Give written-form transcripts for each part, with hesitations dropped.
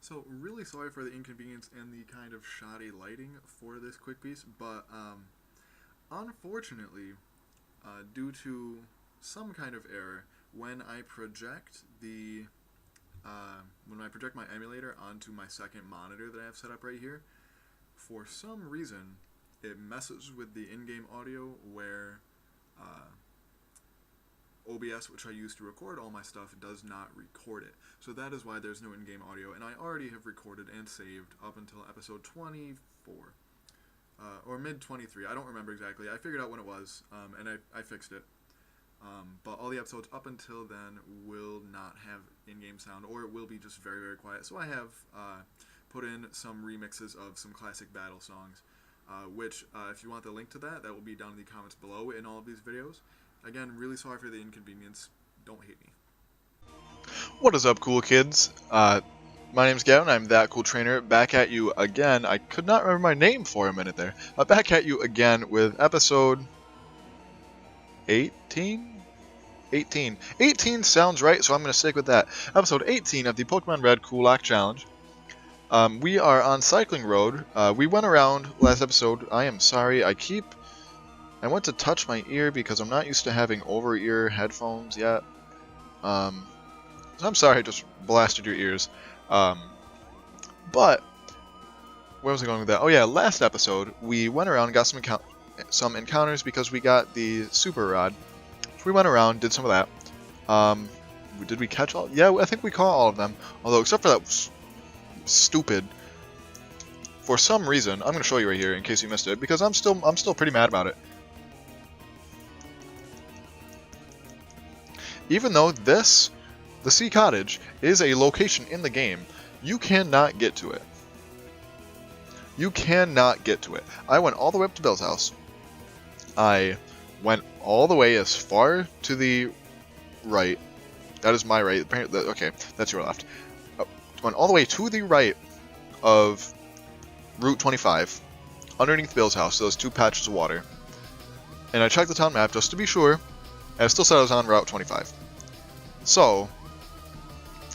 So really sorry for the inconvenience and the kind of shoddy lighting for this quick piece, but unfortunately, due to some kind of error, when I project the when I project my emulator onto my second monitor that I have set up right here, for some reason it messes with the in-game audio where OBS, which I use to record all my stuff, does not record it. So that is why there's no in-game audio, and I already have recorded and saved up until episode 24. Or mid 23, I don't remember exactly. I figured out when it was, and I fixed it. But all the episodes up until then will not have in-game sound, or it will be just very, very quiet. So I have put in some remixes of some classic battle songs, which, if you want the link to that, that will be down in the comments below in all of these videos. Again, really sorry for the inconvenience. Don't hate me. What is up, cool kids? My name's Gavin, I'm That Cool Trainer, back at you again. I could not remember my name for a minute there. Back at you again with episode 18? 18. 18 sounds right, so I'm going to stick with that. Episode 18 of the Pokemon Red CoolLocke Challenge. We are on Cycling Road. We went around last episode. I am sorry, I went to touch my ear because I'm not used to having over-ear headphones yet. So I'm sorry I just blasted your ears. But where was I going with that? Oh yeah, last episode we went around and got some encounters because we got the super rod. So we went around, did some of that. Did we catch all? Yeah, I think we caught all of them. Although except for that stupid. For some reason, I'm going to show you right here in case you missed it because I'm still pretty mad about it. Even though the Sea Cottage, is a location in the game, you cannot get to it. You cannot get to it. I went all the way up to Bill's house. I went all the way as far to the right. That is my right. Okay, that's your left. Went all the way to the right of Route 25, underneath Bill's house, those two patches of water. And I checked the town map just to be sure, and it still said I was on Route 25. So,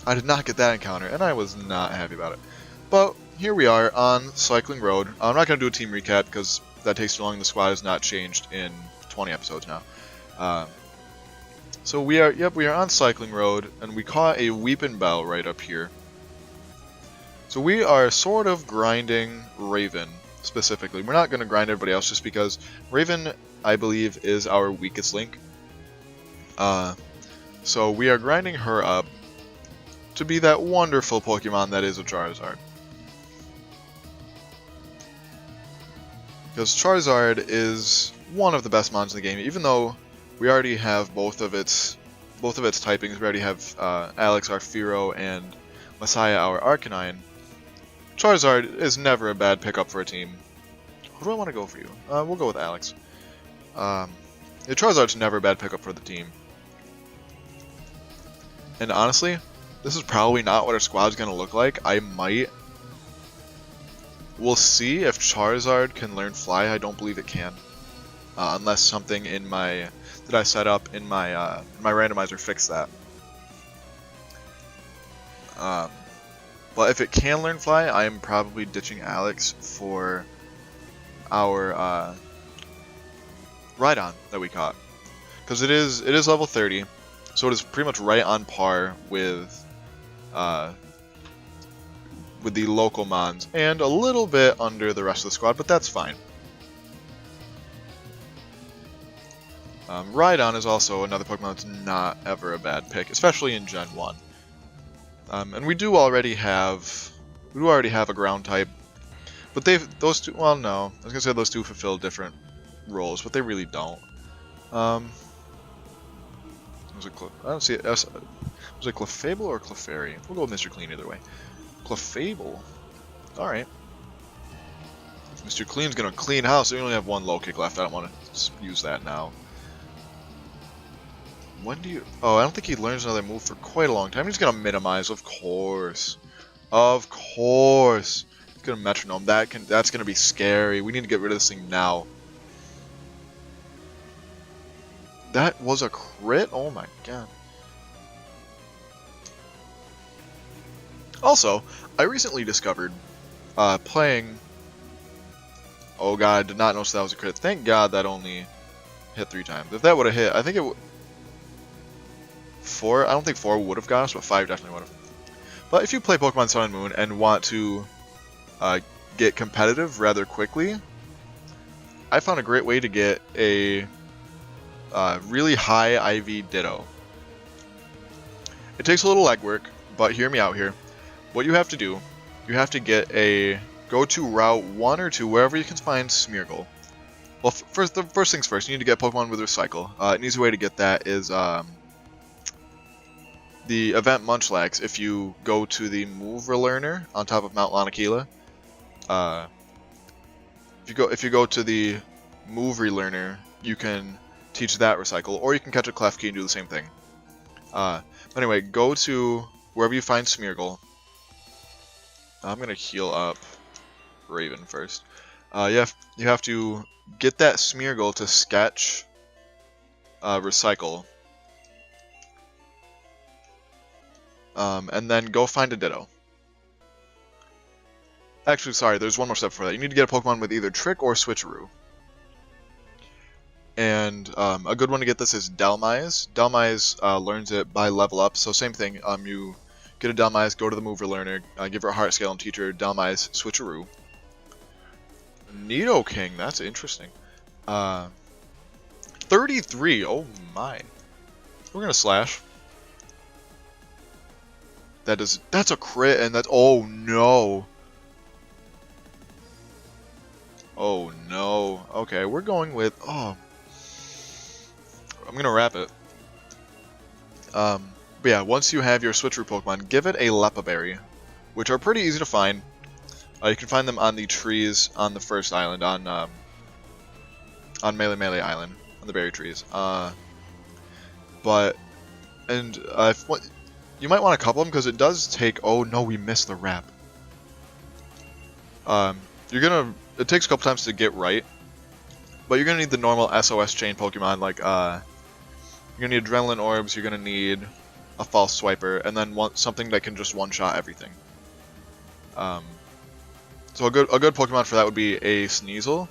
I did not get that encounter, and I was not happy about it. But here we are on Cycling Road. I'm not going to do a team recap because that takes too long. The squad has not changed in 20 episodes now. So we are on Cycling Road, and we caught a Weepin' Bell right up here. So we are sort of grinding Raven, specifically. We're not going to grind everybody else just because Raven, I believe, is our weakest link. So we are grinding her up to be that wonderful Pokemon that is a Charizard. Because Charizard is one of the best mons in the game, even though we already have both of its typings. We already have Alex, our Fearow, and Messiah, our Arcanine. Charizard is never a bad pickup for a team. Who do I want to go for you? We'll go with Alex. Charizard's never a bad pickup for the team. And honestly, this is probably not what our squad's going to look like. We'll see if Charizard can learn Fly. I don't believe it can. Unless something that I set up in my randomizer fixed that. But if it can learn Fly, I am probably ditching Alex for our Rhydon that we caught. Because it is level 30. So it is pretty much right on par with the local mons, and a little bit under the rest of the squad, but that's fine. Rhydon is also another Pokemon that's not ever a bad pick, especially in Gen 1. And we do already have a ground type, but those two. Well, no, I was gonna say those two fulfill different roles, but they really don't. I don't see it. Was it Clefable or Clefairy? We'll go with Mr. Clean either way. Clefable. Alright. Mr. Clean's gonna clean house. We only have one low kick left. I don't want to use that now. When do you... Oh, I don't think he learns another move for quite a long time. He's gonna minimize, of course. Of course. He's gonna metronome. That's gonna be scary. We need to get rid of this thing now. That was a crit? Oh my god. Also, I recently discovered playing. Oh god, I did not notice that was a crit. Thank god that only hit 3 times. If that would have hit, I think it would. 4. I don't think 4 would have got us, but 5 definitely would have. But if you play Pokemon Sun and Moon and want to get competitive rather quickly, I found a great way to get a really high IV Ditto. It takes a little legwork, but hear me out here. What you have to do, you have to go to Route 1 or 2, wherever you can find Smeargle. Well, the first things first, you need to get Pokemon with Recycle. An easy way to get that is the event Munchlax. If you go to the Move Relearner on top of Mount Lanakila, if you go to the Move Relearner, you can teach that Recycle, or you can catch a Klefki and do the same thing. Anyway, go to wherever you find Smeargle. I'm gonna heal up Raven first. You have to get that Smeargle to sketch Recycle. And then go find a Ditto. Actually, sorry, there's one more step for that. You need to get a Pokemon with either Trick or Switcheroo. And a good one to get this is Delmise. Delmise learns it by level up, so same thing. You get a Delmise, go to the Mover Learner, give her a Heart Scale, and teach her Delmise Switcheroo. Nidoking, that's interesting. 33, oh my. We're gonna Slash. That's a crit, and that's, oh no. Oh no. Okay, we're going with, I'm gonna wrap it. But yeah, once you have your Switcheroo Pokemon, give it a Leppa Berry, which are pretty easy to find. You can find them on the trees on the first island, on Melee Melee Island, on the berry trees. You might want a couple of them because it does take. Oh no, we missed the wrap. It takes a couple times to get right, but you're gonna need the normal SOS chain Pokemon like you're gonna need Adrenaline Orbs. You're gonna need a False Swiper, and then something that can just one-shot everything. So a good Pokemon for that would be a Sneasel.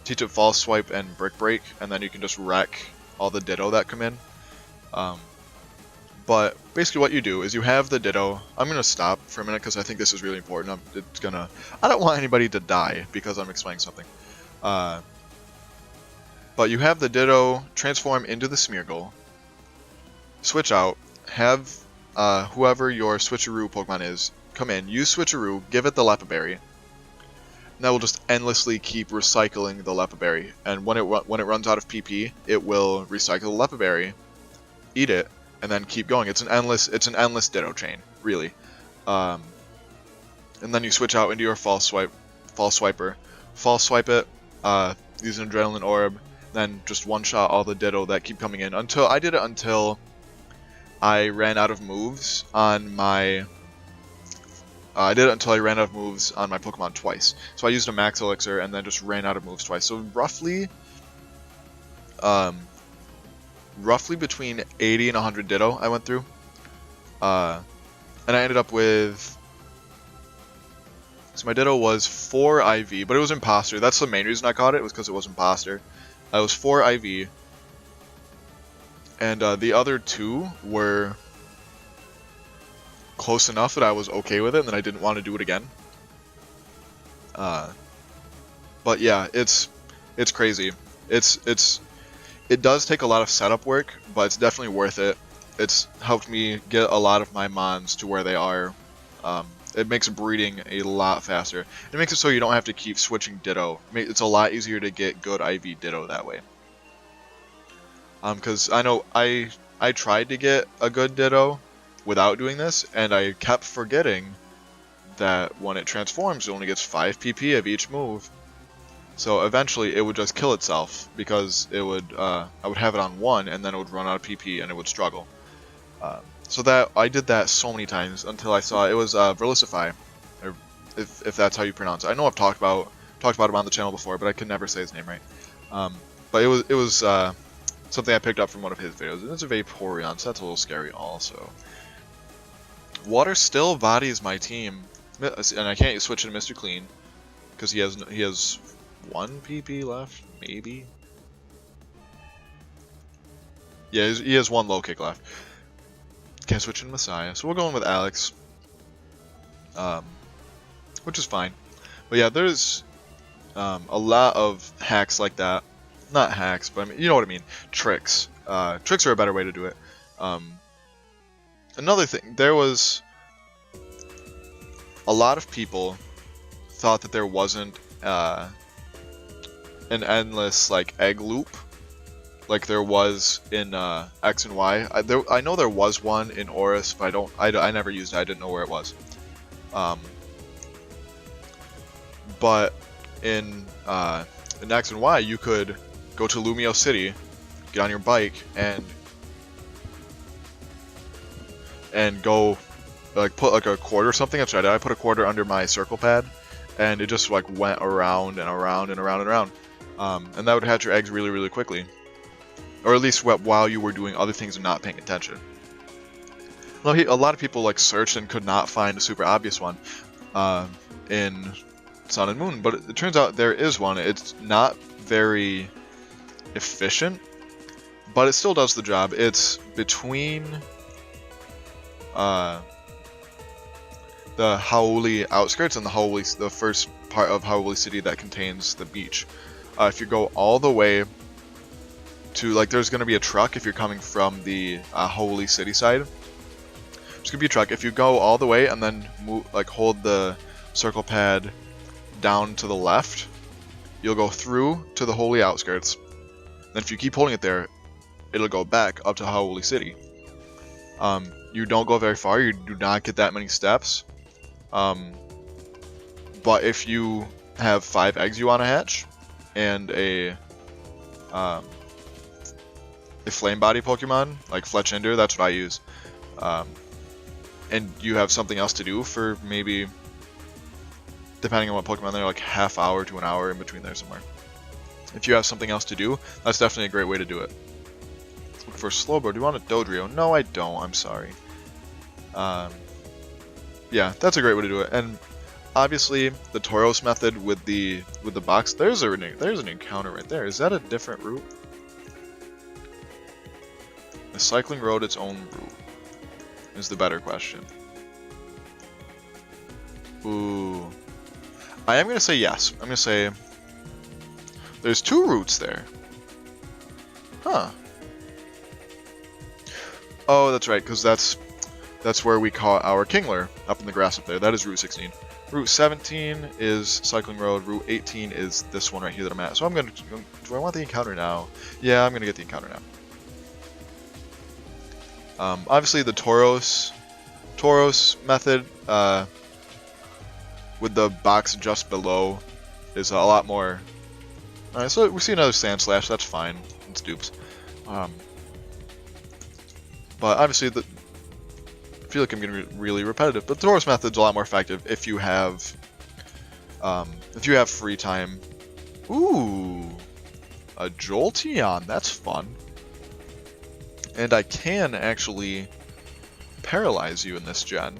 Teach it False Swipe and Brick Break, and then you can just wreck all the Ditto that come in. But basically what you do is you have the Ditto. I'm going to stop for a minute because I think this is really important. I don't want anybody to die because I'm explaining something. But you have the Ditto transform into the Smeargle. Switch out. Have whoever your Switcheroo Pokemon is come in. Use Switcheroo. Give it the Leppa Berry. And that will just endlessly keep recycling the Leppa Berry. And when it runs out of PP, it will recycle the Leppa Berry, eat it, and then keep going. It's an endless Ditto chain, really. And then you switch out into your False Swiper, False Swipe it, use an Adrenaline Orb, then just one-shot all the Ditto that keep coming in. I did it until I ran out of moves on my. I did it until I ran out of moves on my Pokemon twice. So I used a Max Elixir and then just ran out of moves twice. So roughly between 80 and 100 Ditto I went through. And I ended up with... So my Ditto was 4 IV, but it was Imposter. That's the main reason I caught it, was because it was Imposter. I was 4 IV. And the other 2 were close enough that I was okay with it, and then I didn't want to do it again. But yeah, it's crazy. It does take a lot of setup work, but it's definitely worth it. It's helped me get a lot of my mons to where they are. It makes breeding a lot faster. It makes it so you don't have to keep switching Ditto. It's a lot easier to get good IV Ditto that way. Because I know I tried to get a good Ditto without doing this, and I kept forgetting that when it transforms, it only gets 5 PP of each move. So eventually, it would just kill itself because it would. I would have it on 1, and then it would run out of PP, and it would struggle. So that I did that so many times until I saw it was Verlicify, or if that's how you pronounce it. I know I've talked about him on the channel before, but I could never say his name right. But it was something I picked up from one of his videos. And it's a Vaporeon, so that's a little scary also. Water still bodies my team, and I can't switch into Mr. Clean because he has 1 PP left, maybe. Yeah, he has 1 low kick left. Can't switch into Messiah, so we're going with Alex, which is fine. But yeah, there's a lot of hacks like that. Not hacks, but I mean, you know what I mean. Tricks. Tricks are a better way to do it. Another thing, there was a lot of people thought that there wasn't an endless like egg loop like there was in X and Y. I know there was one in Oris, but I never used it. I didn't know where it was. But in X and Y, you could go to Lumio City, get on your bike, and go like put like a quarter or something. That's right. I put a quarter under my circle pad, and it just like went around and around and around and around, and that would hatch your eggs really, really quickly, or at least while you were doing other things and not paying attention. Well, a lot of people like searched and could not find a super obvious one in Sun and Moon, but it turns out there is one. It's not very efficient, but it still does the job. It's between the Hau'oli outskirts and the first part of Hau'oli City that contains the beach. If you go all the way to, like, there's going to be a truck if you're coming from the Hau'oli City side. There's going to be a truck. If you go all the way and then move, like, hold the circle pad down to the left, you'll go through to the Hau'oli outskirts. Then if you keep holding it there, it'll go back up to Hau'oli City. You don't go very far. You do not get that many steps. But if you have 5 eggs you want to hatch and a flame body Pokemon like Fletchinder, that's what I use. And you have something else to do for maybe, depending on what Pokemon they're, like half hour to an hour in between there somewhere. If you have something else to do, that's definitely a great way to do it. Look for Slowbro. Do you want a Dodrio? No, I don't. I'm sorry. Yeah, that's a great way to do it. And obviously, the Tauros method with the box. There's an encounter right there. Is that a different route? The cycling road its own route is the better question. Ooh, I am gonna say yes. I'm gonna say there's 2 routes there. Huh. Oh, that's right, because that's where we caught our Kingler, up in the grass up there. That is Route 16. Route 17 is Cycling Road. Route 18 is this one right here that I'm at. So I'm gonna. Do I want the encounter now? Yeah, I'm gonna get the encounter now. Obviously, the Tauros method with the box just below is a lot more. All right, so we see another Sand Slash. That's fine. It's dupes. But obviously, I feel like I'm getting really repetitive. But the Tauros method's a lot more effective if you have free time. Ooh, a Jolteon. That's fun. And I can actually paralyze you in this gen.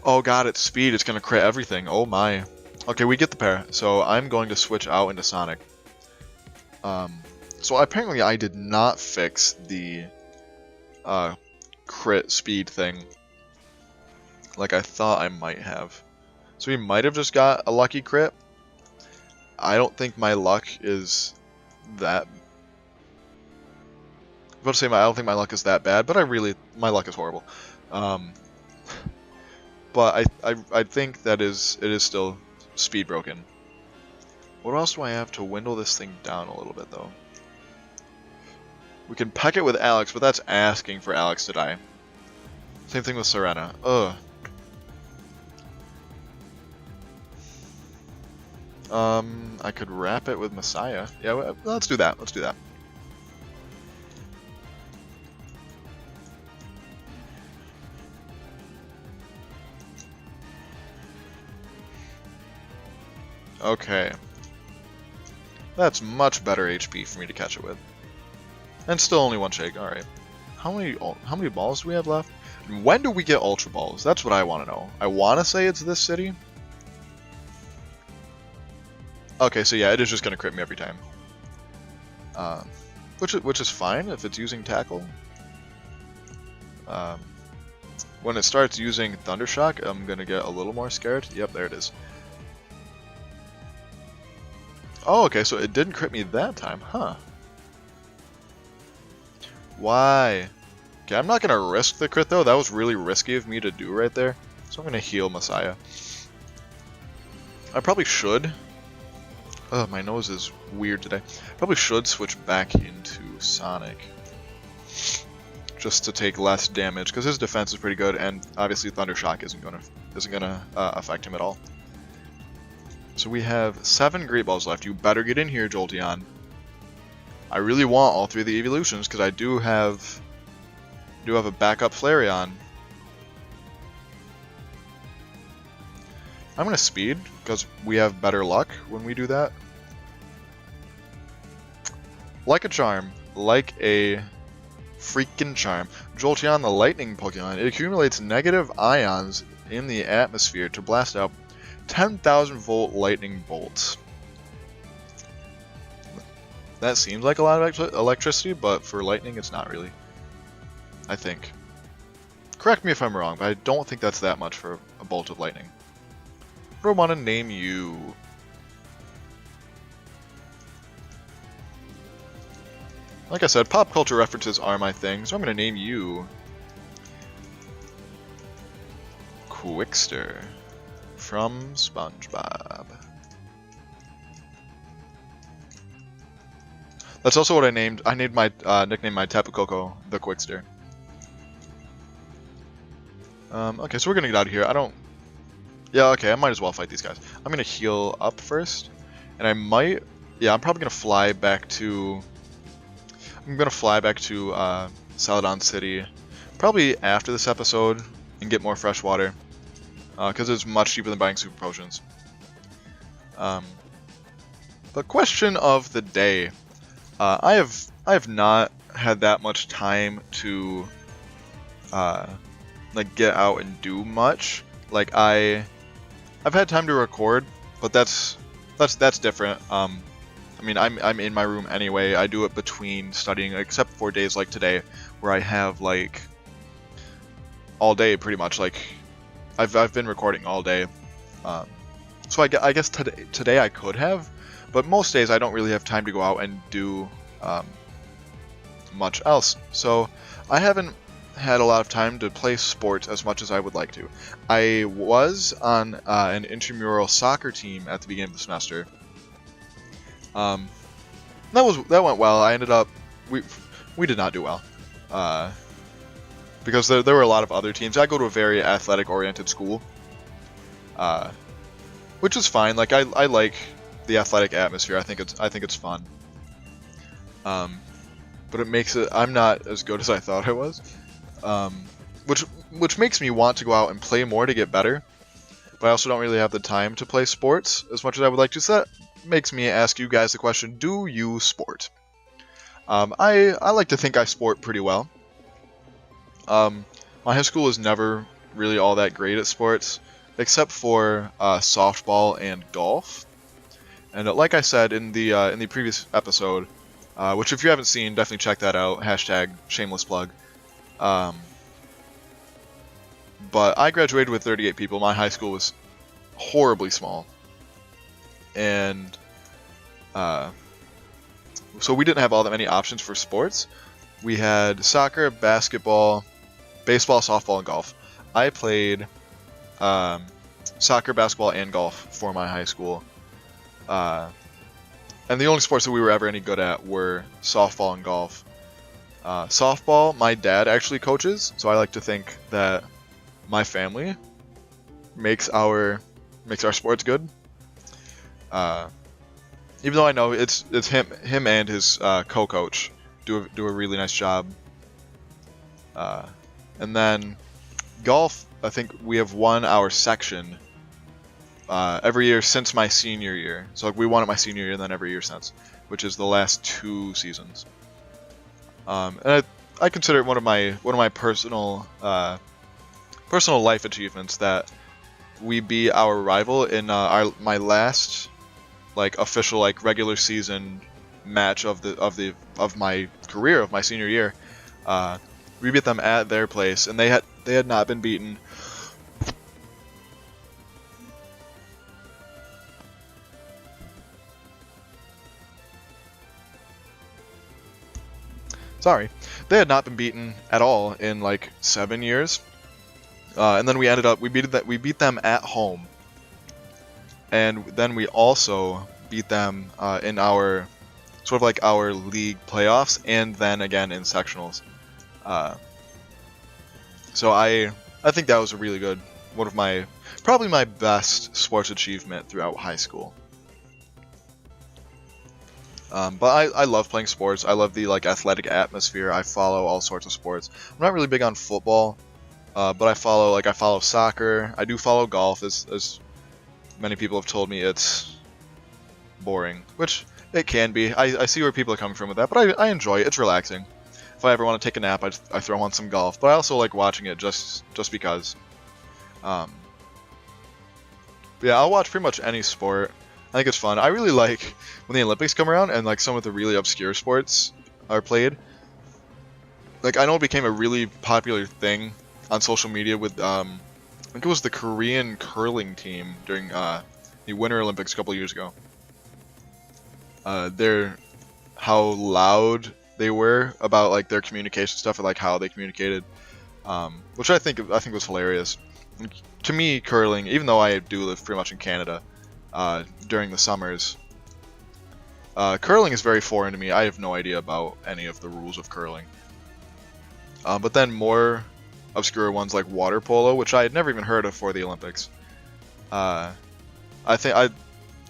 Oh god, it's speed. It's going to crit everything. Oh my. Okay, we get the para. So I'm going to switch out into Sonic. So apparently I did not fix the crit speed thing like I thought I might have. So we might have just got a lucky crit. I don't think my luck is that... I don't think my luck is that bad, but my luck is horrible. But I think that it is still speed broken. What else do I have to dwindle this thing down a little bit though? We can peck it with Alex, but that's asking for Alex to die. Same thing with Serena. Ugh. I could wrap it with Messiah. Yeah, let's do that. Let's do that. Okay. That's much better HP for me to catch it with. And still only 1 shake, alright. How many balls do we have left? And when do we get Ultra Balls? That's what I want to know. I want to say it's this city. Okay, so yeah, it is just going to crit me every time. Which is fine if it's using Tackle. When it starts using Thundershock, I'm going to get a little more scared. Yep, there it is. Oh, okay, so it didn't crit me that time, huh? Why? Okay, I'm not going to risk the crit, though. That was really risky of me to do right there. So I'm going to heal Messiah. I probably should. Oh, my nose is weird today. Probably should switch back into Sonic. Just to take less damage, because his defense is pretty good, and obviously Thundershock isn't gonna affect him at all. So we have 7 Great Balls left. You better get in here, Jolteon. I really want all 3 of the evolutions, because I do have a backup Flareon. I'm gonna speed, because we have better luck when we do that. Like a charm, like a freaking charm. Jolteon, the lightning Pokemon, it accumulates negative ions in the atmosphere to blast out 10,000 volt lightning bolts. That seems like a lot of electricity, but for lightning it's not really. I think. Correct me if I'm wrong, but I don't think that's that much for a bolt of lightning. What do I want to name you? Like I said, pop culture references are my thing, so I'm going to name you Quickster from SpongeBob. That's also what I named. I named my nickname my Tapu Koko the Quickster. Okay, so we're gonna get out of here. Yeah, okay, I might as well fight these guys. I'm gonna heal up first, and I'm probably gonna fly back to. Celadon City, probably after this episode, and get more fresh water, because it's much cheaper than buying super potions. But question of the day, I have not had that much time to like get out and do much. Like I've had time to record, but that's different. I mean, I'm in my room anyway. I do it between studying, except for days like today, where I have like all day pretty much. Like I've been recording all day, so I guess today I could have, but most days I don't really have time to go out and do much else. So I haven't had a lot of time to play sports as much as I would like to. I was on an intramural soccer team at the beginning of the semester. That went well. I ended up we did not do well, because there were a lot of other teams. I go to a very athletic oriented school, which is fine. Like I like the athletic atmosphere. I think it's fun. But it makes it. I'm not as good as I thought I was, which makes me want to go out and play more to get better. But I also don't really have the time to play sports as much as I would like to. So that makes me ask you guys the question: do you sport? I like to think I sport pretty well. My high school was never really all that great at sports, except for softball and golf. And like I said in the previous episode, which if you haven't seen, definitely check that out. Hashtag shameless plug. But I graduated with 38 people. My high school was horribly small. And so we didn't have all that many options for sports. We had soccer, basketball, baseball, softball, and golf. I played soccer, basketball, and golf for my high school. And the only sports that we were ever any good at were softball and golf. Softball, my dad actually coaches, so I like to think that my family makes our sports good. Even though I know it's him and his co-coach do a really nice job. And then golf, I think we have won our section every year since my senior year. So like we won it my senior year and then every year since, which is the last 2 seasons. And I consider it one of my personal personal life achievements that we beat our rival in my last like official like regular season match of my career of my senior year. We beat them at their place, and they had not been beaten. Sorry, they had not been beaten at all in like 7 years, and then we beat them at home, and then we also beat them in our sort of like our league playoffs, and then again in sectionals. So I think that was a really good, one of my, probably my best sports achievement throughout high school. But I love playing sports. I love the like athletic atmosphere. I follow all sorts of sports. I'm not really big on football, but I follow soccer. I do follow golf, as many people have told me it's boring, which it can be. I see where people are coming from with that, but I enjoy it. It's relaxing. If I ever want to take a nap, I throw on some golf. But I also like watching it just because. Yeah, I'll watch pretty much any sport. I think it's fun. I really like when the Olympics come around and like some of the really obscure sports are played. Like I know it became a really popular thing on social media with I think it was the Korean curling team during the Winter Olympics a couple of years ago. How loud they were about like their communication stuff and like how they communicated, which I think was hilarious. To me, curling, even though I do live pretty much in Canada, during the summers, curling is very foreign to me. I have no idea about any of the rules of curling. But then more obscure ones like water polo, which I had never even heard of for the Olympics. It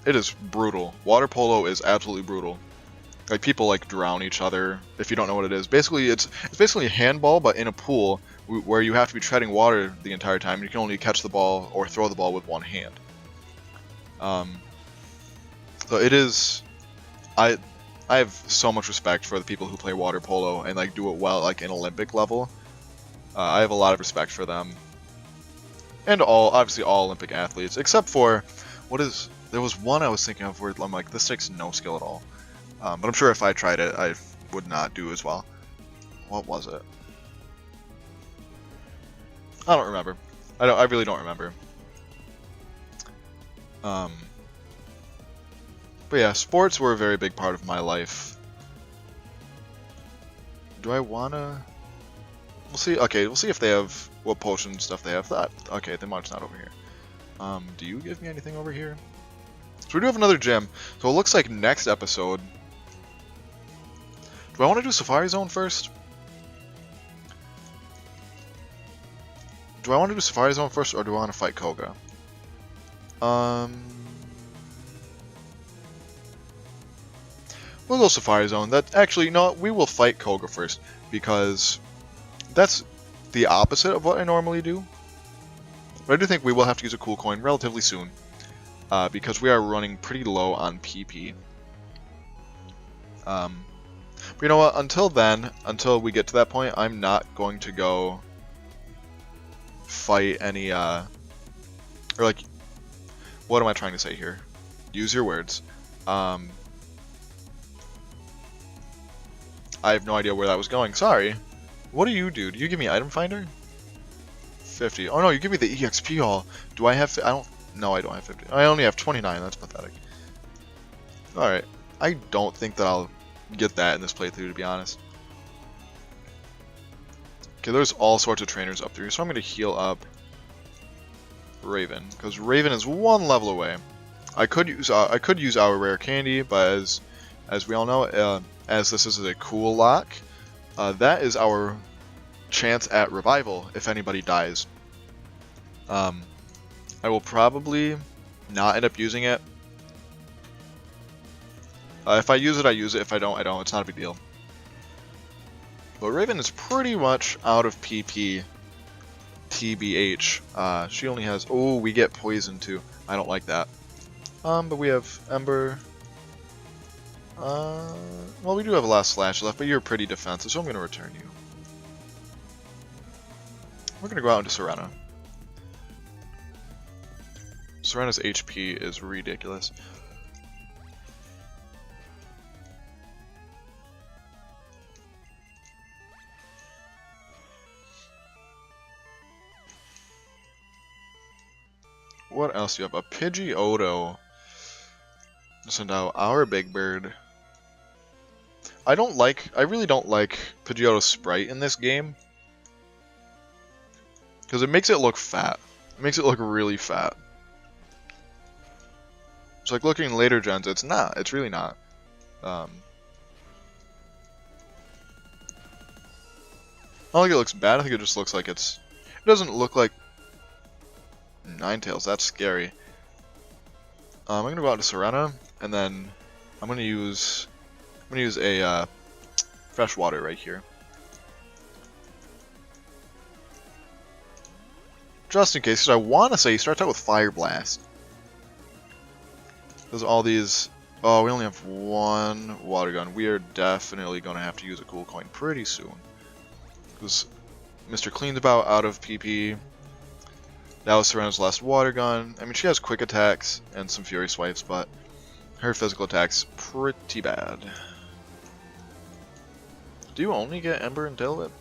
is brutal. Water polo is absolutely brutal. Like people like drown each other if you don't know what it is. Basically, it's basically handball, but in a pool where you have to be treading water the entire time. You can only catch the ball or throw the ball with one hand. So it is. I have so much respect for the people who play water polo and like do it well, like in Olympic level. I have a lot of respect for them, and obviously all Olympic athletes, except for there was one I was thinking of where I'm like, this takes no skill at all. But I'm sure if I tried it, I would not do as well. What was it? I don't remember. I really don't remember. But yeah, sports were a very big part of my life. Do I wanna? We'll see. Okay, we'll see if they have what potion stuff they have. Okay, the mark's not over here. Do you give me anything over here? So we do have another gym. So it looks like next episode. Do I want to do Safari Zone first? Do I want to do Safari Zone first, or do I want to fight Koga? We'll go Safari Zone. Actually, no, we will fight Koga first, because that's the opposite of what I normally do. But I do think we will have to use a cool coin relatively soon, because we are running pretty low on PP. But you know what? Until then, until we get to that point, I'm not going to go fight any, or like, what am I trying to say here? Use your words. I have no idea where that was going. Sorry. What do you do? Do you give me item finder? 50. Oh no, you give me the EXP all. Do I have? No, I don't have 50. I only have 29. That's pathetic. All right. I don't think that I'll get that in this playthrough, to be honest. Okay, there's all sorts of trainers up there, so I'm gonna heal up Raven, because Raven is one level away. I could use our rare candy, but as we all know, as this is a CoolLocke, that is our chance at revival if anybody dies. I will probably not end up using it. If I use it, I use it. If I don't, I don't. It's not a big deal. But Raven is pretty much out of PP. TBH. She only has... Oh, we get poison too. I don't like that. But we have Ember. Well, we do have a last slash left, but you're pretty defensive, so I'm going to return you. We're gonna go out into Serena. Serena's HP is ridiculous. What else do you have? A Pidgeotto. Send out our Big Bird. I really don't like Pidgeotto's sprite in this game. Because it makes it look fat. It makes it look really fat. It's like looking in later gens, it's not. It's really not. I don't think it looks bad, I think it just looks like it's... It doesn't look like Ninetales, that's scary. I'm gonna go out to Serena, and then I'm gonna use a fresh water right here. Just in case, because I want to say he starts out with Fire Blast. There's all these... Oh, we only have one water gun. We are definitely going to have to use a cool coin pretty soon. Because Mr. Clean's about out of PP. That was Serena's last water gun. I mean, she has quick attacks and some fury swipes, but her physical attack's pretty bad. Do you only get Ember and Tail Whip?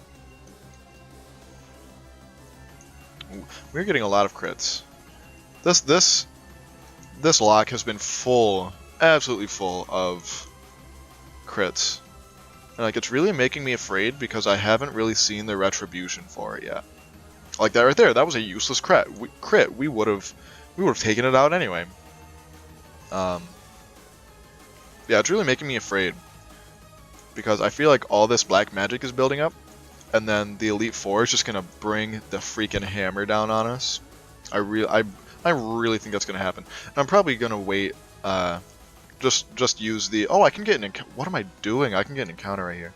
We're getting a lot of crits. This lock has been full, absolutely full of crits. And like, it's really making me afraid because I haven't really seen the retribution for it yet. Like that right there, that was a useless crit. We would have taken it out anyway. Yeah, it's really making me afraid because I feel like all this black magic is building up. And then the Elite Four is just gonna bring the freaking hammer down on us. I really think that's gonna happen. And I'm probably gonna wait. Just use the. Oh, I can get an. What am I doing? I can get an encounter right here.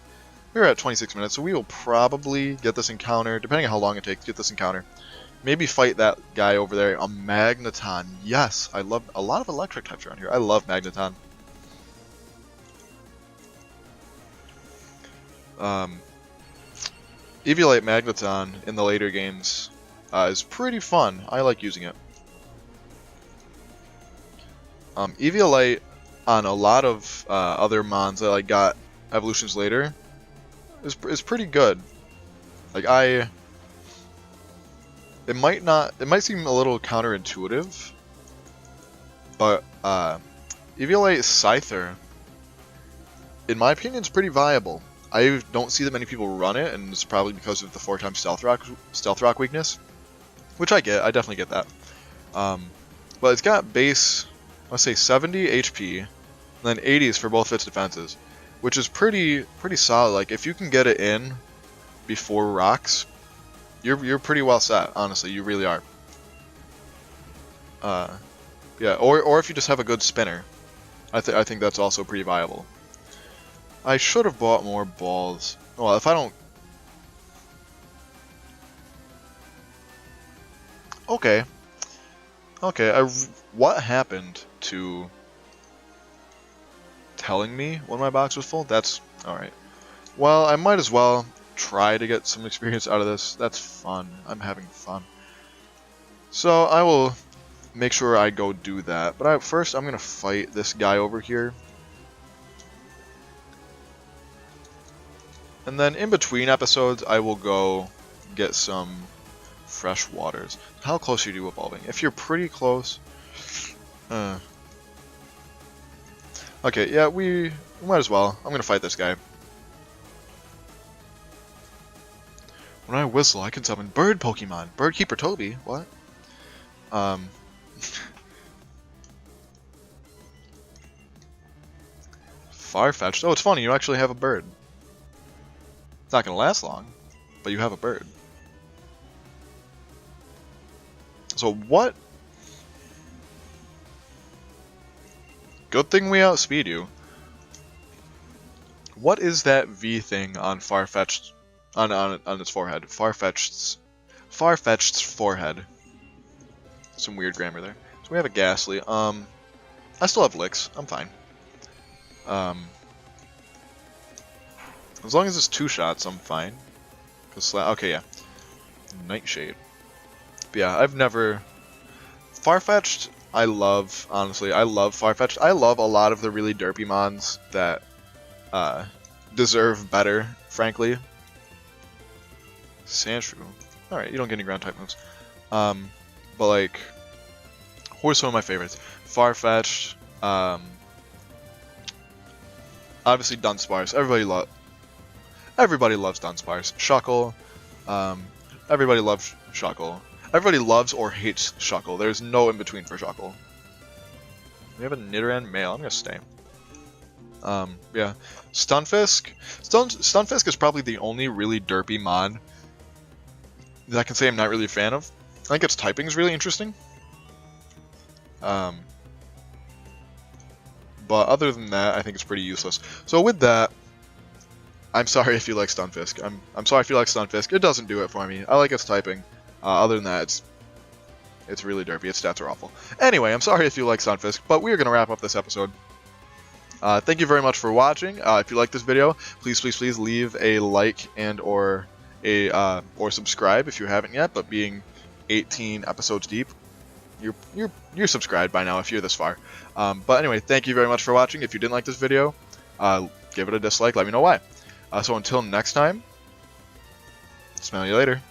We're at 26 minutes, so we will probably get this encounter, depending on how long it takes. Get this encounter. Maybe fight that guy over there. A Magneton. Yes, I love a lot of electric types around here. I love Magneton. Eviolite Magneton in the later games is pretty fun. I like using it. Eviolite on a lot of other mons that I got evolutions later is pretty good. Like it might seem a little counterintuitive, but Eviolite Scyther, in my opinion, is pretty viable. I don't see that many people run it, and it's probably because of the 4x stealth rock weakness, which I get. I definitely get that. But it's got base, let's say 70 HP, and then 80s for both its defenses, which is pretty solid. Like if you can get it in before rocks, you're pretty well set. Honestly, you really are. Yeah, or if you just have a good spinner, I think that's also pretty viable. I should have bought more balls. Well, if I don't... Okay. Okay, what happened to telling me when my box was full? That's... Alright. Well, I might as well try to get some experience out of this. That's fun. I'm having fun. So, I will make sure I go do that. But first, I'm going to fight this guy over here. And then in between episodes, I will go get some fresh waters. How close are you to evolving? If you're pretty close... Okay, yeah, we might as well. I'm going to fight this guy. When I whistle, I can summon bird Pokemon. Bird Keeper Toby? What? Farfetch'd? Oh, it's funny, you actually have a bird. It's not going to last long, but you have a bird. So what? Good thing we outspeed you. What is that V thing on Farfetch'd, on its forehead? Farfetch'd's forehead. Some weird grammar there. So we have a Ghastly. I still have Licks. I'm fine. As long as it's 2 shots, I'm fine. Okay, yeah. Nightshade. But yeah, I've never... Farfetch'd, I love, honestly. I love Farfetch'd. I love a lot of the really derpy mons that deserve better, frankly. Sandshrew. Alright, you don't get any ground type moves. But like, who are some of my favorites? Farfetch'd, obviously Dunsparce. Everybody loves Dunsparce. Shuckle, everybody loves Shuckle. Everybody loves or hates Shuckle. There's no in between for Shuckle. We have a Nidoran male. I'm gonna stay. Yeah, Stunfisk. Stunfisk is probably the only really derpy mon that I can say I'm not really a fan of. I think its typing is really interesting. But other than that, I think it's pretty useless. So with that, I'm sorry if you like Stunfisk. I'm sorry if you like Stunfisk. It doesn't do it for me. I like its typing. Other than that, it's really derpy. Its stats are awful. Anyway, I'm sorry if you like Stunfisk, but we are gonna wrap up this episode. Thank you very much for watching. If you like this video, please leave a like and or subscribe if you haven't yet. But being 18 episodes deep, you're subscribed by now if you're this far. But anyway, thank you very much for watching. If you didn't like this video, give it a dislike. Let me know why. So until next time, smell you later.